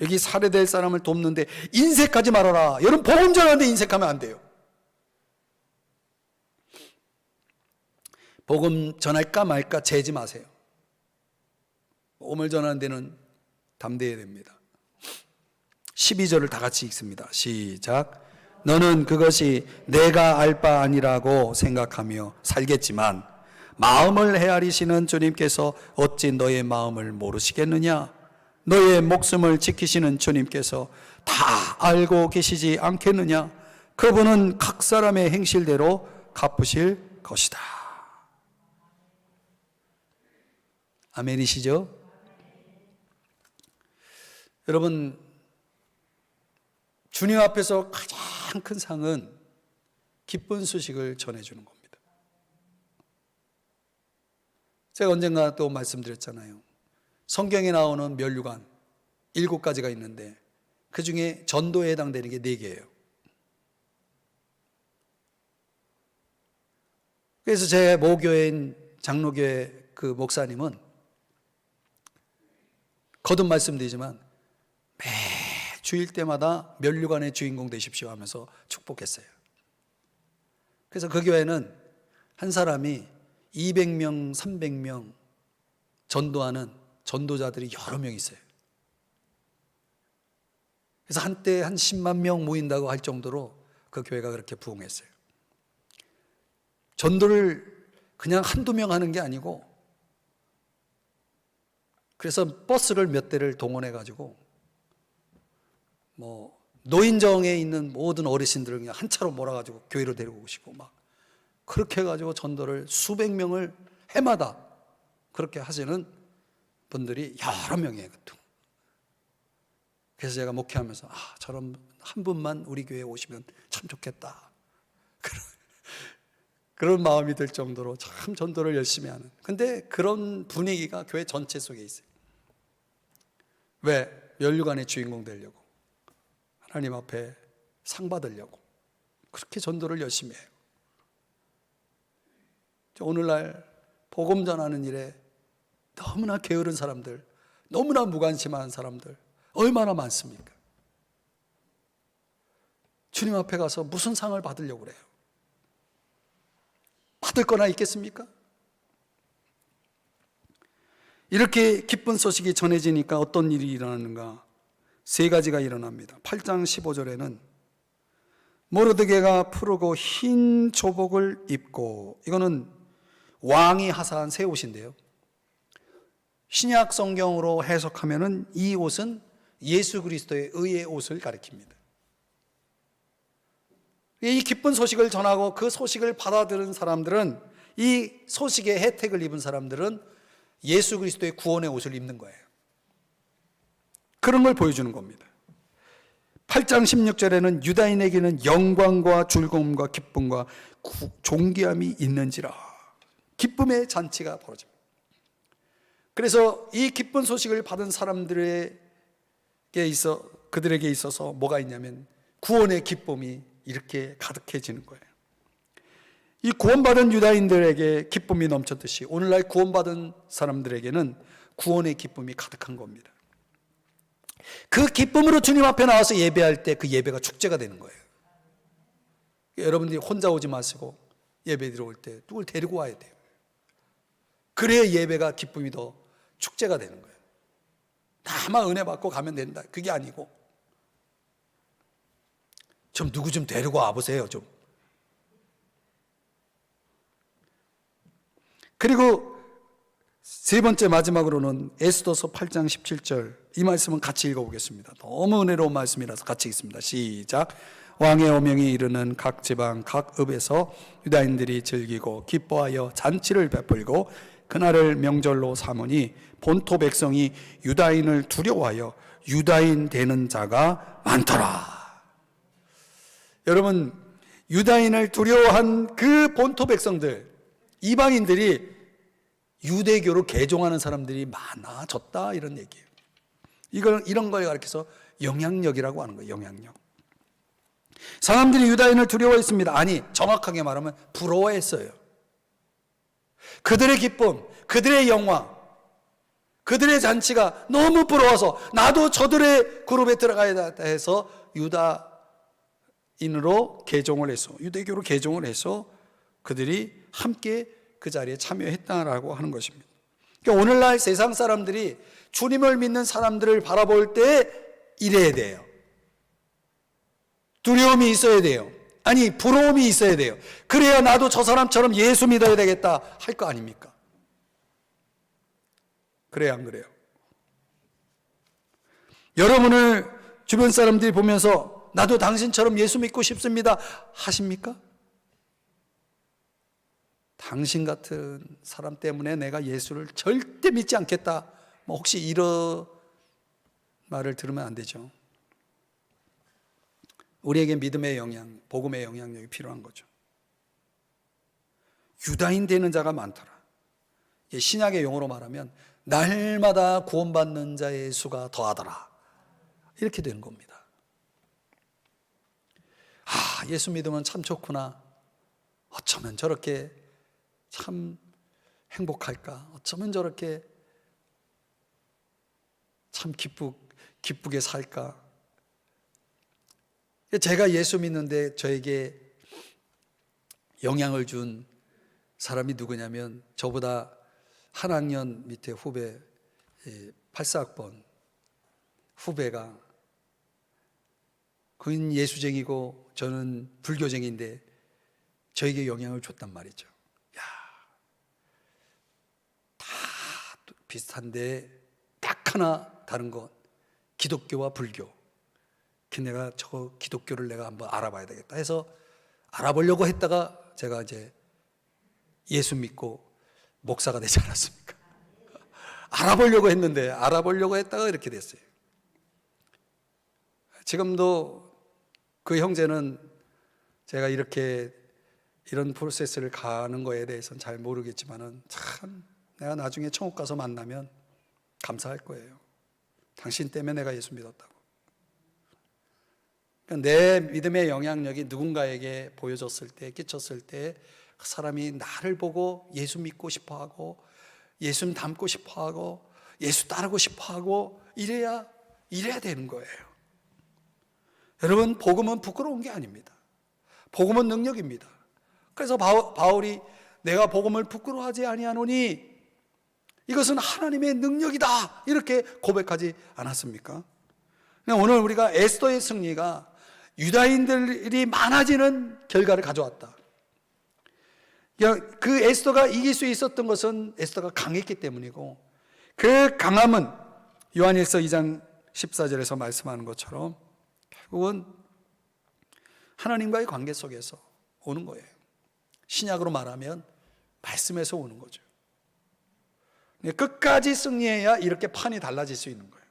여기 살해될 사람을 돕는데 인색하지 말아라. 여러분 복음 전하는데 인색하면 안 돼요. 복음 전할까 말까 재지 마세요. 복음을 전하는 데는 담대해야 됩니다. 12절을 다 같이 읽습니다. 시작. 너는 그것이 내가 알 바 아니라고 생각하며 살겠지만 마음을 헤아리시는 주님께서 어찌 너의 마음을 모르시겠느냐? 너의 목숨을 지키시는 주님께서 다 알고 계시지 않겠느냐? 그분은 각 사람의 행실대로 갚으실 것이다. 아멘이시죠? 여러분, 주님 앞에서 가장 큰 상은 기쁜 소식을 전해주는 겁니다. 제가 언젠가 또 말씀드렸잖아요. 성경에 나오는 면류관 7가지가 있는데 그 중에 전도에 해당되는 게 4개예요. 그래서 제 모교회인 장로교회 그 목사님은 거듭 말씀드리지만 매 주일 때마다 면류관의 주인공 되십시오 하면서 축복했어요. 그래서 그 교회는 한 사람이 200명, 300명 전도하는 전도자들이 여러 명 있어요. 그래서 한때 한 10만 명 모인다고 할 정도로 그 교회가 그렇게 부흥했어요. 전도를 그냥 한두 명 하는 게 아니고, 그래서 버스를 몇 대를 동원해 가지고 노인정에 있는 모든 어르신들을 그냥 한 차로 몰아가지고 교회로 데리고 오시고 막 그렇게 해가지고 전도를 수백 명을 해마다 그렇게 하시는 분들이 여러 명이에요. 그래서 제가 목회하면서 저런 한 분만 우리 교회에 오시면 참 좋겠다, 그런 마음이 들 정도로 참 전도를 열심히 하는. 근데 그런 분위기가 교회 전체 속에 있어요. 왜? 면류관의 주인공 되려고, 하나님 앞에 상 받으려고 그렇게 전도를 열심히 해요. 오늘날 복음 전하는 일에 너무나 게으른 사람들, 너무나 무관심한 사람들 얼마나 많습니까? 주님 앞에 가서 무슨 상을 받으려고 그래요? 받을 거나 있겠습니까? 이렇게 기쁜 소식이 전해지니까 어떤 일이 일어나는가? 3가지가 일어납니다. 8장 15절에는 모르드게가 푸르고 흰 조복을 입고, 이거는 왕이 하사한 새 옷인데요, 신약 성경으로 해석하면은 이 옷은 예수 그리스도의 의의 옷을 가리킵니다. 이 기쁜 소식을 전하고 그 소식을 받아들은 사람들은, 이 소식의 혜택을 입은 사람들은 예수 그리스도의 구원의 옷을 입는 거예요. 그런 걸 보여주는 겁니다. 8장 16절에는 유다인에게는 영광과 즐거움과 기쁨과 존귀함이 있는지라, 기쁨의 잔치가 벌어집니다. 그래서 이 기쁜 소식을 받은 사람들에게 그들에게 있어서 뭐가 있냐면 구원의 기쁨이 이렇게 가득해지는 거예요. 이 구원받은 유다인들에게 기쁨이 넘쳤듯이 오늘날 구원받은 사람들에게는 구원의 기쁨이 가득한 겁니다. 그 기쁨으로 주님 앞에 나와서 예배할 때 그 예배가 축제가 되는 거예요. 여러분들이 혼자 오지 마시고 예배 들어올 때 누굴 데리고 와야 돼요. 그래야 예배가 기쁨이 더 축제가 되는 거예요. 다만 은혜 받고 가면 된다, 그게 아니고 좀 누구 좀 데리고 와보세요 좀. 그리고 3번째 마지막으로는 에스더서 8장 17절, 이 말씀은 같이 읽어보겠습니다. 너무 은혜로운 말씀이라서 같이 읽습니다. 시작. 왕의 오명이 이르는 각 지방 각 읍에서 유다인들이 즐기고 기뻐하여 잔치를 베풀고 그날을 명절로 삼으니 본토 백성이 유다인을 두려워하여 유다인 되는 자가 많더라. 여러분, 유다인을 두려워한 그 본토 백성들, 이방인들이 유대교로 개종하는 사람들이 많아졌다, 이런 얘기예요. 이런 걸 가르쳐서 영향력이라고 하는 거예요. 영향력. 사람들이 유다인을 두려워했습니다. 아니, 정확하게 말하면 부러워했어요. 그들의 기쁨, 그들의 영광, 그들의 잔치가 너무 부러워서 나도 저들의 그룹에 들어가야 해서 유다인으로 개종을 해서, 유대교로 개종을 해서 그들이 함께 그 자리에 참여했다라고 하는 것입니다. 그러니까 오늘날 세상 사람들이 주님을 믿는 사람들을 바라볼 때 이래야 돼요. 두려움이 있어야 돼요. 아니, 부러움이 있어야 돼요. 그래야 나도 저 사람처럼 예수 믿어야 되겠다 할 거 아닙니까? 그래요, 안 그래요? 여러분을 주변 사람들이 보면서 나도 당신처럼 예수 믿고 싶습니다 하십니까? 당신 같은 사람 때문에 내가 예수를 절대 믿지 않겠다, 뭐 혹시 이런 말을 들으면 안 되죠. 우리에게 믿음의 영향, 복음의 영향력이 필요한 거죠. 유다인 되는 자가 많더라. 신약의 용어로 말하면 날마다 구원받는 자의 수가 더하더라, 이렇게 되는 겁니다. 아, 예수 믿으면 참 좋구나. 어쩌면 저렇게 참 행복할까? 어쩌면 저렇게 참 기쁘게 살까? 제가 예수 믿는데 저에게 영향을 준 사람이 누구냐면, 저보다 한 학년 밑에 후배, 84학번 후배가, 그는 예수쟁이고 저는 불교쟁이인데 저에게 영향을 줬단 말이죠. 야, 다 비슷한데 딱 하나 다른 건 기독교와 불교. 내가 저 기독교를 내가 한번 알아봐야 되겠다 해서 알아보려고 했다가 제가 이제 예수 믿고 목사가 되지 않았습니까? 알아보려고 했다가 이렇게 됐어요. 지금도 그 형제는 제가 이런 프로세스를 가는 거에 대해서는 잘 모르겠지만은 참 내가 나중에 천국 가서 만나면 감사할 거예요. 당신 때문에 내가 예수 믿었다고. 그러니까 내 믿음의 영향력이 누군가에게 보여졌을 때, 끼쳤을 때 그 사람이 나를 보고 예수 믿고 싶어하고 예수 닮고 싶어하고 예수 따르고 싶어하고 이래야 되는 거예요. 여러분, 복음은 부끄러운 게 아닙니다. 복음은 능력입니다. 그래서 바울이 내가 복음을 부끄러워하지 아니하노니 이것은 하나님의 능력이다, 이렇게 고백하지 않았습니까? 오늘 우리가 에스더의 승리가 유다인들이 많아지는 결과를 가져왔다. 그 에스더가 이길 수 있었던 것은 에스더가 강했기 때문이고, 그 강함은 요한일서 2장 14절에서 말씀하는 것처럼 결국은 하나님과의 관계 속에서 오는 거예요. 신약으로 말하면 말씀에서 오는 거죠. 끝까지 승리해야 이렇게 판이 달라질 수 있는 거예요.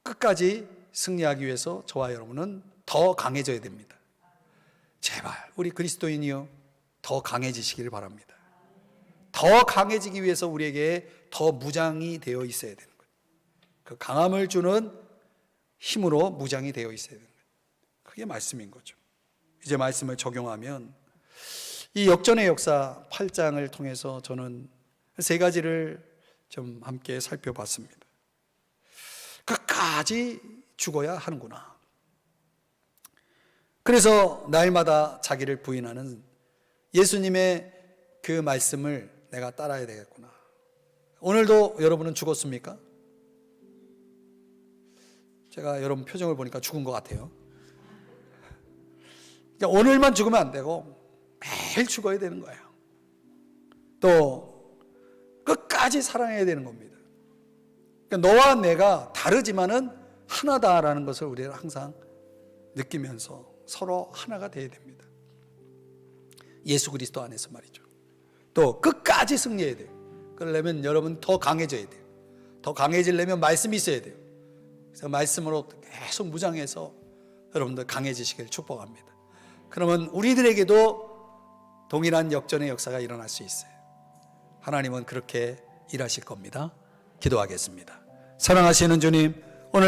끝까지 승리하기 위해서 저와 여러분은 더 강해져야 됩니다. 제발 우리 그리스도인이요, 더 강해지시기를 바랍니다. 더 강해지기 위해서 우리에게 더 무장이 되어 있어야 되는 거예요. 그 강함을 주는 힘으로 무장이 되어 있어야 되는 거예요. 그게 말씀인 거죠. 이제 말씀을 적용하면 이 역전의 역사 8장을 통해서 저는 세 가지를 좀 함께 살펴봤습니다. 끝까지 죽어야 하는구나. 그래서 날마다 자기를 부인하는 예수님의 그 말씀을 내가 따라야 되겠구나. 오늘도 여러분은 죽었습니까? 제가 여러분 표정을 보니까 죽은 것 같아요. 그러니까 오늘만 죽으면 안 되고 매일 죽어야 되는 거예요. 또 끝까지 사랑해야 되는 겁니다. 그러니까 너와 내가 다르지만은 하나다라는 것을 우리는 항상 느끼면서 서로 하나가 되어야 됩니다. 예수 그리스도 안에서 말이죠. 또 끝까지 승리해야 돼요. 그러려면 여러분 더 강해져야 돼요. 더 강해지려면 말씀이 있어야 돼요. 그래서 말씀으로 계속 무장해서 여러분들 강해지시길 축복합니다. 그러면 우리들에게도 동일한 역전의 역사가 일어날 수 있어요. 하나님은 그렇게 일하실 겁니다. 기도하겠습니다. 사랑하시는 주님,